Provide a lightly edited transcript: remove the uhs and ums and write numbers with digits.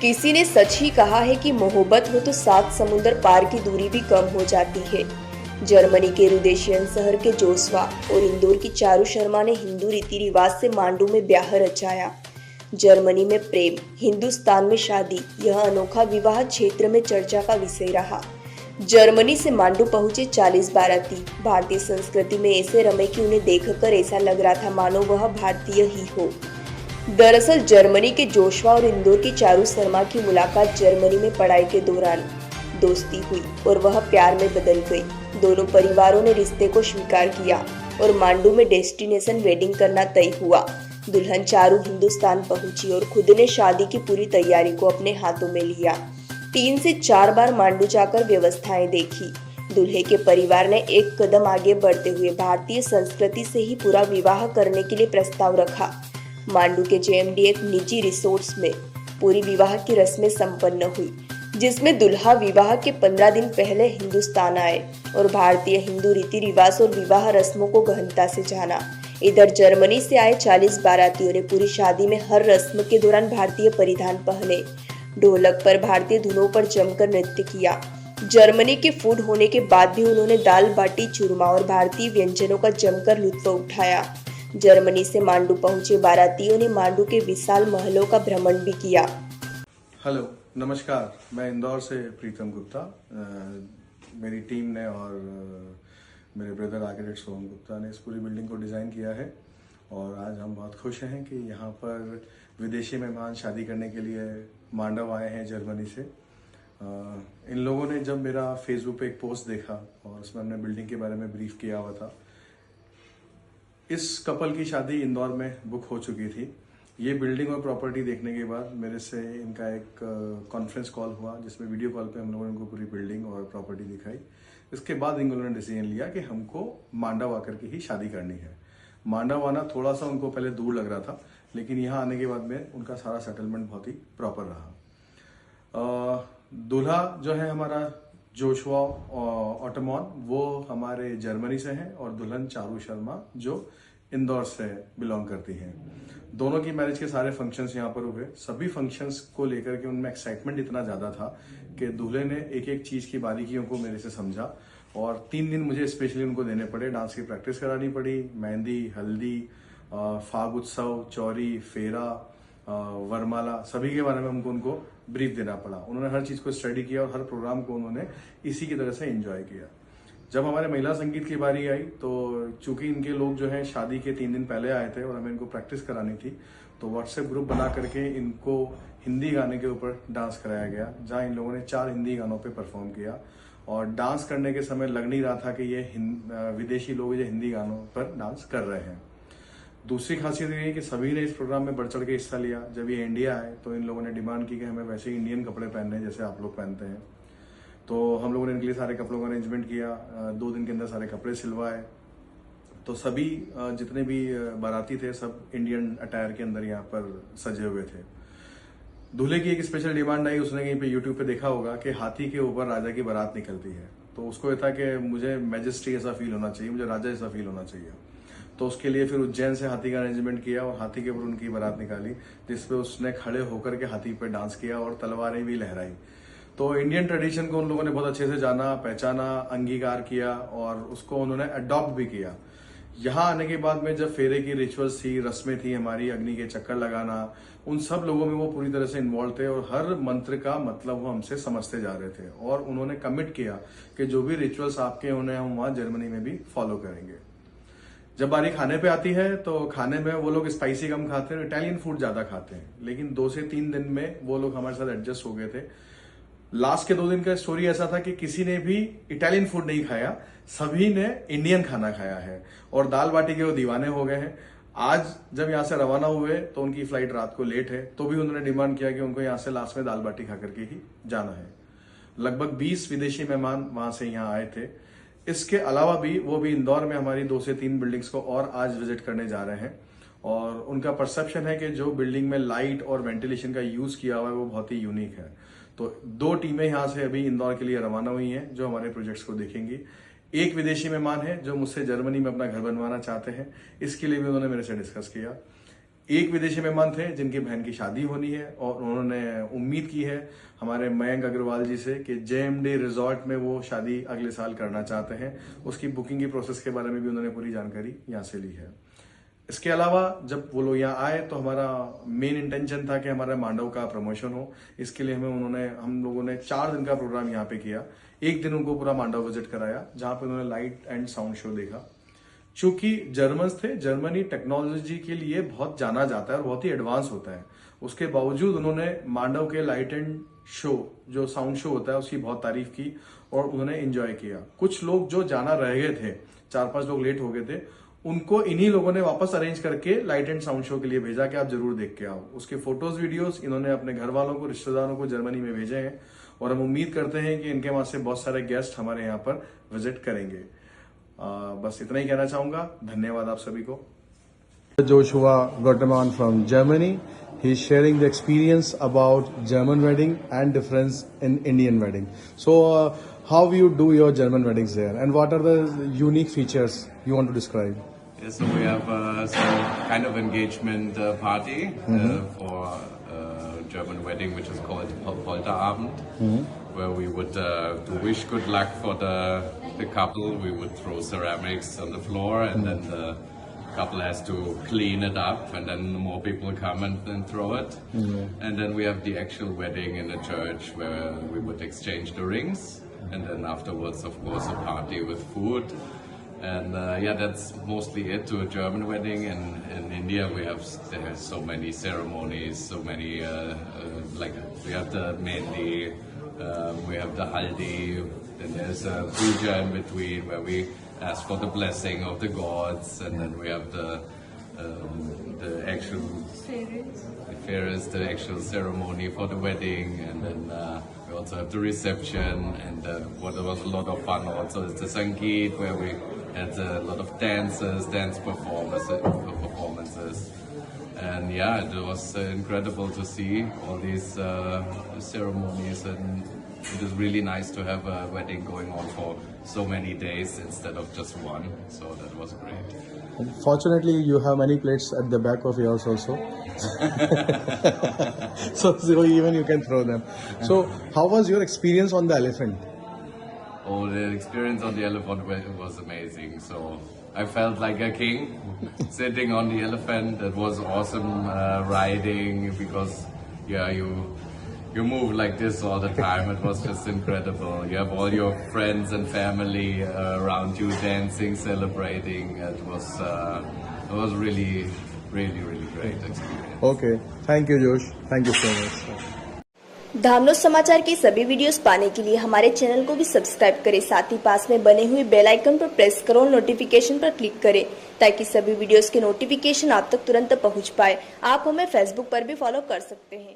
किसी ने सच ही कहा है कि मोहब्बत हो तो 7 समुंदर पार की दूरी भी कम हो जाती है। जर्मनी के रुदेशियन शहर के जोशवा और इंदौर की चारू शर्मा ने हिंदू रीति रिवाज से मांडू में ब्याह रचाया। जर्मनी में प्रेम, हिंदुस्तान में शादी, यह अनोखा विवाह क्षेत्र में चर्चा का विषय रहा। जर्मनी से मांडू पहुंचे 40 बाराती भारतीय संस्कृति में ऐसे रमे कि उन्हें देखकर ऐसा लग रहा था मानो वह भारतीय ही हो। दरअसल जर्मनी के जोशवा और इंदौर की चारू शर्मा की मुलाकात जर्मनी में पढ़ाई के दौरान दोस्ती हुई और वह प्यार में बदल गई। दोनों परिवारों ने रिश्ते को स्वीकार किया और मांडू में डेस्टिनेशन वेडिंग करना तय हुआ। दुल्हन चारू हिंदुस्तान पहुंची और खुद ने शादी की पूरी तैयारी को अपने हाथों में लिया। 3 से 4 बार मांडू जाकर व्यवस्थाएं देखी। दूल्हे के परिवार ने एक कदम आगे बढ़ते हुए भारतीय संस्कृति से ही पूरा विवाह करने के लिए प्रस्ताव रखा। मांडू के जेएमडी एक निजी रिसोर्ट्स में पूरी विवाह की रस्में संपन्न हुई, जिसमें दुल्हा विवाह के 15 दिन पहले हिंदुस्तान आए और भारतीय हिंदू रीति रिवाज और विवाह रस्मों को गहनता से जाना। इधर जर्मनी से आए 40 बारातियों ने पूरी शादी में हर रस्म के दौरान भारतीय परिधान पहने, ढोलक पर भारतीय धुनों पर जमकर नृत्य किया। जर्मनी के फूड होने के बाद भी उन्होंने दाल बाटी चूरमा और भारतीय व्यंजनों का जमकर लुत्फ उठाया। जर्मनी से मांडू पहुंचे बारातियों ने मांडू के विशाल महलों का भ्रमण भी किया। हेलो, नमस्कार। मैं इंदौर से प्रीतम गुप्ता। मेरी टीम ने और मेरे ब्रदर आर्किटेक्ट सोहम गुप्ता ने इस पूरी बिल्डिंग को डिज़ाइन किया है और आज हम बहुत खुश हैं कि यहाँ पर विदेशी मेहमान शादी करने के लिए मांडव आए हैं जर्मनी से। इन लोगों ने जब मेरा फेसबुक पे एक पोस्ट देखा और उसमें हमने बिल्डिंग के बारे में ब्रीफ किया हुआ था। इस कपल की शादी इंदौर में बुक हो चुकी थी। ये बिल्डिंग और प्रॉपर्टी देखने के बाद मेरे से इनका एक कॉन्फ्रेंस कॉल हुआ, जिसमें वीडियो कॉल पे हम लोगों ने इनको पूरी बिल्डिंग और प्रॉपर्टी दिखाई। इसके बाद इन लोगों ने डिसीजन लिया कि हमको मांडव आकर के ही शादी करनी है। मांडव आना थोड़ा सा उनको पहले दूर लग रहा था, लेकिन यहाँ आने के बाद में उनका सारा सेटलमेंट बहुत ही प्रॉपर रहा। दूल्हा जो है हमारा जोशवा ऑटोमॉन, वो हमारे जर्मनी से हैं और दुल्हन चारू शर्मा जो इंदौर से बिलोंग करती हैं। दोनों की मैरिज के सारे फंक्शंस यहाँ पर हुए। सभी फंक्शंस को लेकर के उनमें एक्साइटमेंट इतना ज़्यादा था कि दूल्हे ने एक एक चीज़ की बारीकियों को मेरे से समझा और 3 दिन मुझे स्पेशली उनको देने पड़े। डांस की प्रैक्टिस करानी पड़ी, मेहंदी, हल्दी, फाग उत्सव, चौरी, फेरा, वरमाला, सभी के बारे में उनको ब्रीफ देना पड़ा। उन्होंने हर चीज़ को स्टडी किया और हर प्रोग्राम को उन्होंने इसी की तरह से एंजॉय किया। जब हमारे महिला संगीत की बारी आई तो चूंकि इनके लोग जो हैं शादी के 3 दिन पहले आए थे और हमें इनको प्रैक्टिस करानी थी, तो व्हाट्सएप ग्रुप बना करके इनको हिंदी गाने के ऊपर डांस कराया गया, जहां इन लोगों ने 4 हिंदी गानों पे परफॉर्म किया और डांस करने के समय लग नहीं रहा था कि ये विदेशी लोग ये हिंदी गानों पर डांस कर रहे हैं। दूसरी खासियत ये है कि सभी ने इस प्रोग्राम में बढ़ चढ़ के हिस्सा लिया। जब ये इंडिया आए तो इन लोगों ने डिमांड की कि हमें वैसे ही इंडियन कपड़े पहनने हैं जैसे आप लोग पहनते हैं। तो हम लोगों ने इनके लिए सारे कपड़ों का अरेंजमेंट किया, 2 दिन के अंदर सारे कपड़े सिलवाए। तो सभी जितने भी बाराती थे सब इंडियन अटायर के अंदर यहाँ पर सजे हुए थे। दूल्हे की एक स्पेशल डिमांड आई, उसने कहीं पे यूट्यूब पे देखा होगा कि हाथी के ऊपर राजा की बारात निकलती है। तो उसको ये था कि मुझे मैजेस्टी ऐसा फील होना चाहिए, मुझे राजा ऐसा फील होना चाहिए। तो उसके लिए फिर उज्जैन से हाथी का अरेंजमेंट किया और हाथी के ऊपर उनकी बारात निकाली, जिसपे उसने खड़े होकर के हाथी पे डांस किया और तलवारें भी लहराई। तो इंडियन ट्रेडिशन को उन लोगों ने बहुत अच्छे से जाना, पहचाना, अंगीकार किया और उसको उन्होंने अडॉप्ट भी किया। यहाँ आने के बाद में जब फेरे की रिचुअल्स थी, रस्में थी हमारी, अग्नि के चक्कर लगाना, उन सब लोगों में वो पूरी तरह से इन्वॉल्व थे और हर मंत्र का मतलब वो हमसे समझते जा रहे थे और उन्होंने कमिट किया कि जो भी रिचुअल्स आपके होने हम वहाँ जर्मनी में भी फॉलो करेंगे। जब बारी खाने पे आती है तो खाने में वो लोग स्पाइसी कम खाते हैं, इटालियन फूड ज्यादा खाते हैं, लेकिन 2 से 3 दिन में वो लोग हमारे साथ एडजस्ट हो गए थे। लास्ट के 2 दिन का स्टोरी ऐसा था कि किसी ने भी इटालियन फूड नहीं खाया, सभी ने इंडियन खाना खाया है और दाल बाटी के वो दीवाने हो गए हैं। आज जब यहाँ से रवाना हुए तो उनकी फ्लाइट रात को लेट है, तो भी उन्होंने डिमांड किया कि उनको यहाँ से लास्ट में दाल बाटी खा करके ही जाना है। लगभग 20 विदेशी मेहमान वहां से यहाँ आए थे। इसके अलावा भी वो भी इंदौर में हमारी 2 से 3 बिल्डिंग्स को और आज विजिट करने जा रहे हैं और उनका परसेप्शन है कि जो बिल्डिंग में लाइट और वेंटिलेशन का यूज किया हुआ है वो बहुत ही यूनिक है। तो 2 टीमें यहाँ से अभी इंदौर के लिए रवाना हुई हैं जो हमारे प्रोजेक्ट्स को देखेंगी। एक विदेशी मेहमान है जो मुझसे जर्मनी में अपना घर बनवाना चाहते हैं, इसके लिए भी उन्होंने मेरे से डिस्कस किया। एक विदेशी मेहमान थे जिनकी बहन की शादी होनी है और उन्होंने उम्मीद की है हमारे मयंक अग्रवाल जी से कि JMD रिजॉर्ट में वो शादी अगले साल करना चाहते हैं। उसकी बुकिंग की प्रोसेस के बारे में भी उन्होंने पूरी जानकारी यहाँ से ली है। इसके अलावा जब वो लोग यहाँ आए तो हमारा मेन इंटेंशन था कि हमारा मांडव का प्रमोशन हो। इसके लिए हम लोगों ने 4 दिन का प्रोग्राम यहाँ पे किया। एक दिन उनको पूरा मांडव विजिट कराया जहां पे उन्होंने लाइट एंड साउंड शो देखा। चूंकि जर्मन्स थे, जर्मनी टेक्नोलॉजी के लिए बहुत जाना जाता है और बहुत ही एडवांस होता है। उसके बावजूद उन्होंने मांडव के लाइट एंड शो जो साउंड शो होता है उसकी बहुत तारीफ की और उन्होंने एंजॉय किया। कुछ लोग जो जाना रह गए थे, 4-5 लोग लेट हो गए थे, उनको इन्हीं लोगों ने वापस अरेंज करके लाइट एंड साउंड शो के लिए भेजा कि आप जरूर देख के आओ। उसके फोटोज वीडियोस इन्होंने अपने घर वालों को, रिश्तेदारों को जर्मनी में भेजे हैं और हम उम्मीद करते हैं कि इनके वहां से बहुत सारे गेस्ट हमारे यहाँ पर विजिट करेंगे। बस इतना ही कहना चाहूंगा। धन्यवाद आप सभी को। Joshua Gottemann from Germany. He's sharing the experience about German wedding and difference in Indian wedding. So, how you do your German weddings there, and what are the unique features you want to describe? Yeah, so we have some kind of engagement party for German wedding, which is called Polterabend, where we would to wish good luck for the couple. We would throw ceramics on the floor, and then the couple has to clean it up, and then more people come and then throw it. And then we have the actual wedding in a church where we would exchange the rings, and then afterwards, of course, a party with food. And yeah, that's mostly it to a German wedding. In India, there's so many ceremonies, so many like we have the mehndi, we have the haldi, then there's a puja in between where we ask for the blessing of the gods, and then we have the actual fairs, the actual ceremony for the wedding, and then we also have the reception, and what was a lot of fun also is the Sangeet, where we had a lot of dance performances. And yeah, it was incredible to see all these ceremonies, and it is really nice to have a wedding going on for so many days instead of just one. So that was great. Fortunately, you have many plates at the back of yours also. so even you can throw them. So how was your experience on the elephant? Oh, the experience on the elephant was amazing. So I felt like a king sitting on the elephant. It was awesome riding because yeah, you move like this all the time. It was just incredible. You have all your friends and family around you dancing, celebrating. It was really great experience. Okay, thank you, Josh. Thank you so much. Dhamnod समाचार के सभी videos पाने के लिए हमारे channel को भी subscribe करें। साथ ही पास में बने हुए बेल आइकन पर प्रेस करो और नोटिफिकेशन पर क्लिक करें ताकि सभी वीडियोस के नोटिफिकेशन आप तक तुरंत पहुंच पाए। आप हमें फेसबुक पर भी फॉलो कर सकते हैं।